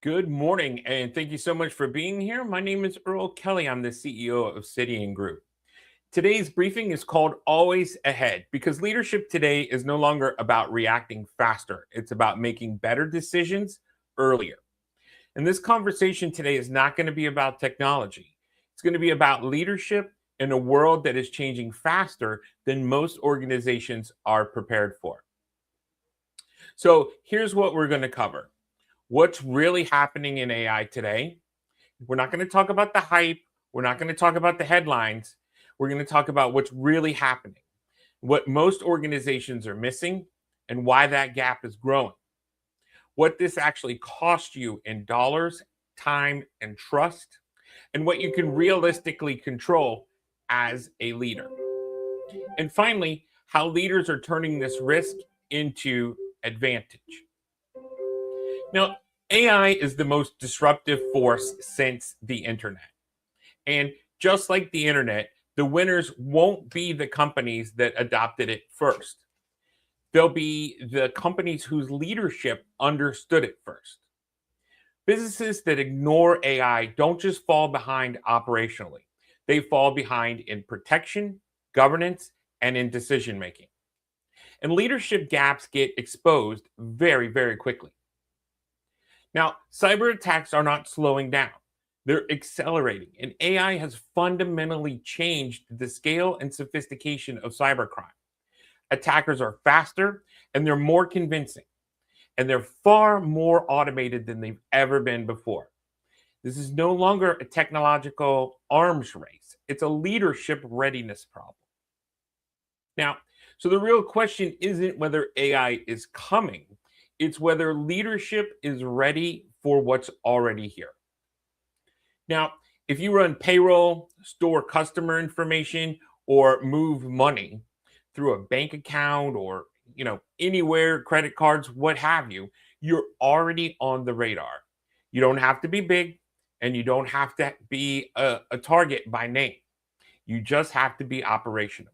Good morning, and thank you so much for being here. My name is Earl Kelly. I'm the CEO of City Group. Today's briefing is called Always Ahead because leadership today is no longer about reacting faster. It's about making better decisions earlier. And this conversation today is not going to be about technology. It's going to be about leadership in a world that is changing faster than most organizations are prepared for. So here's what we're going to cover. What's really happening in AI today? We're not going to talk about the hype. We're not going to talk about the headlines. We're going to talk about what's really happening, what most organizations are missing, and why that gap is growing. What this actually costs you in dollars, time, and trust, and what you can realistically control as a leader. And finally, how leaders are turning this risk into advantage. Now, AI is the most disruptive force since the internet. And just like the internet, the winners won't be the companies that adopted it first. They'll be the companies whose leadership understood it first. Businesses that ignore AI don't just fall behind operationally, they fall behind in protection, governance, and in decision making. And leadership gaps get exposed very, very quickly. Now, cyber attacks are not slowing down. They're accelerating, and AI has fundamentally changed the scale and sophistication of cybercrime. Attackers are faster and they're more convincing, and they're far more automated than they've ever been before. This is no longer a technological arms race, it's a leadership readiness problem. Now, so the real question isn't whether AI is coming, it's whether leadership is ready for what's already here. Now, if you run payroll, store customer information, or move money through a bank account or anywhere, credit cards, what have you, you're already on the radar. You don't have to be big and you don't have to be a target by name. You just have to be operational.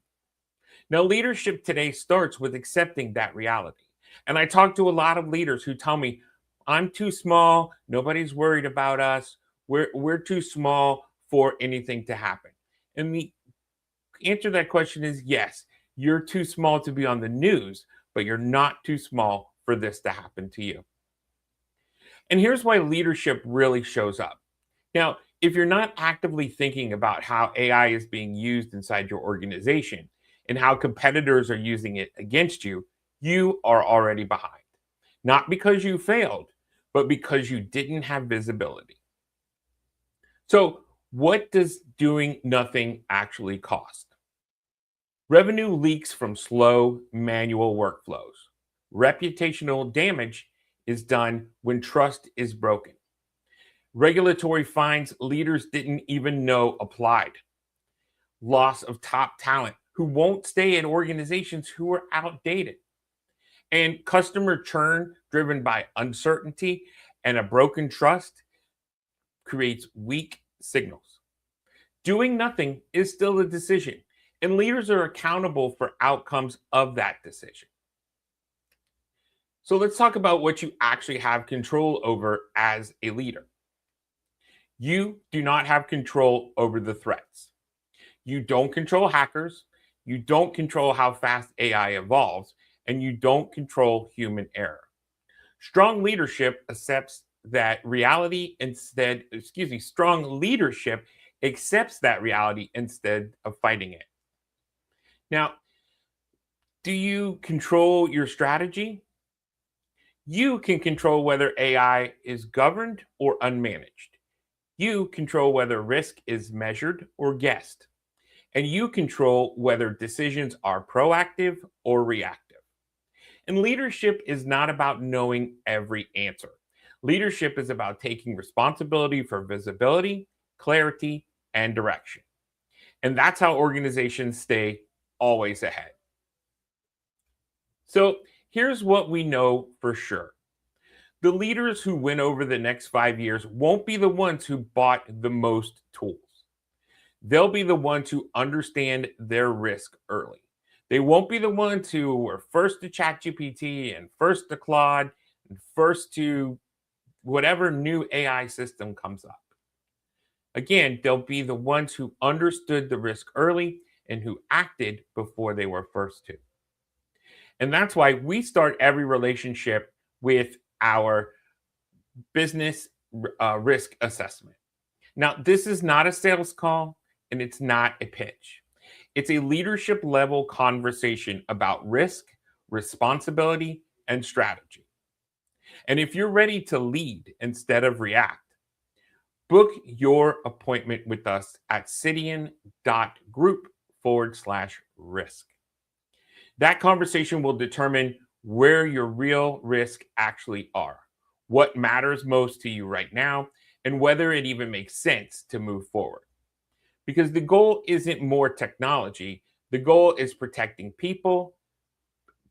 Now, leadership today starts with accepting that reality. And I talk to a lot of leaders who tell me, I'm too small, nobody's worried about us, we're too small for anything to happen. And the answer to that question is yes, you're too small to be on the news, but you're not too small for this to happen to you. And here's why leadership really shows up. Now, if you're not actively thinking about how AI is being used inside your organization and how competitors are using it against you, you are already behind. Not because you failed, but because you didn't have visibility. So, what does doing nothing actually cost? Revenue leaks from slow manual workflows. Reputational damage is done when trust is broken. Regulatory fines leaders didn't even know applied. Loss of top talent who won't stay in organizations who are outdated. And customer churn driven by uncertainty and a broken trust creates weak signals. Doing nothing is still a decision, and leaders are accountable for outcomes of that decision. So let's talk about what you actually have control over as a leader. You do not have control over the threats. You don't control hackers. You don't control how fast AI evolves, and you don't control human error. Strong leadership accepts that reality strong leadership accepts that reality instead of fighting it. Now, do you control your strategy? You can control whether AI is governed or unmanaged. You control whether risk is measured or guessed. And you control whether decisions are proactive or reactive. And leadership is not about knowing every answer. Leadership is about taking responsibility for visibility, clarity, and direction. And that's how organizations stay always ahead. So here's what we know for sure. The leaders who win over the next 5 years won't be the ones who bought the most tools. They'll be the ones who understand their risk early. They won't be the ones who were first to ChatGPT and first to Claude and first to whatever new AI system comes up. Again, they'll be the ones who understood the risk early and who acted before they were forced to. And that's why we start every relationship with our business risk assessment. Now, this is not a sales call and it's not a pitch. It's a leadership level conversation about risk, responsibility, and strategy. And if you're ready to lead instead of react, book your appointment with us at cidian.group/risk. That conversation will determine where your real risk actually are, what matters most to you right now, and whether it even makes sense to move forward. Because the goal isn't more technology, the goal is protecting people,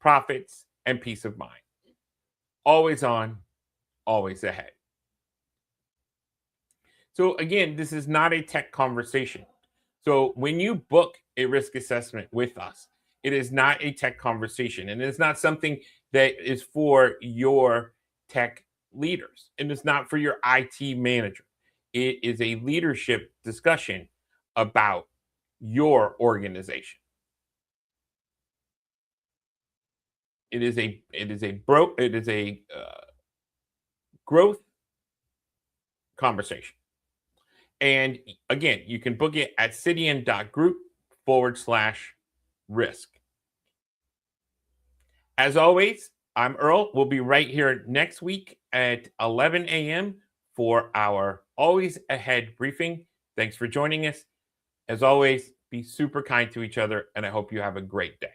profits, and peace of mind. Always on, always ahead. So again, this is not a tech conversation. So when you book a risk assessment with us, it is not a tech conversation, and it's not something that is for your tech leaders, and it's not for your IT manager. It is a leadership discussion about your organization. It is a growth conversation. And again, you can book it at cidian.group/risk. As always, I'm Earl. We'll be right here next week at 11 a.m. for our Always Ahead briefing. Thanks for joining us. As always, be super kind to each other, and I hope you have a great day.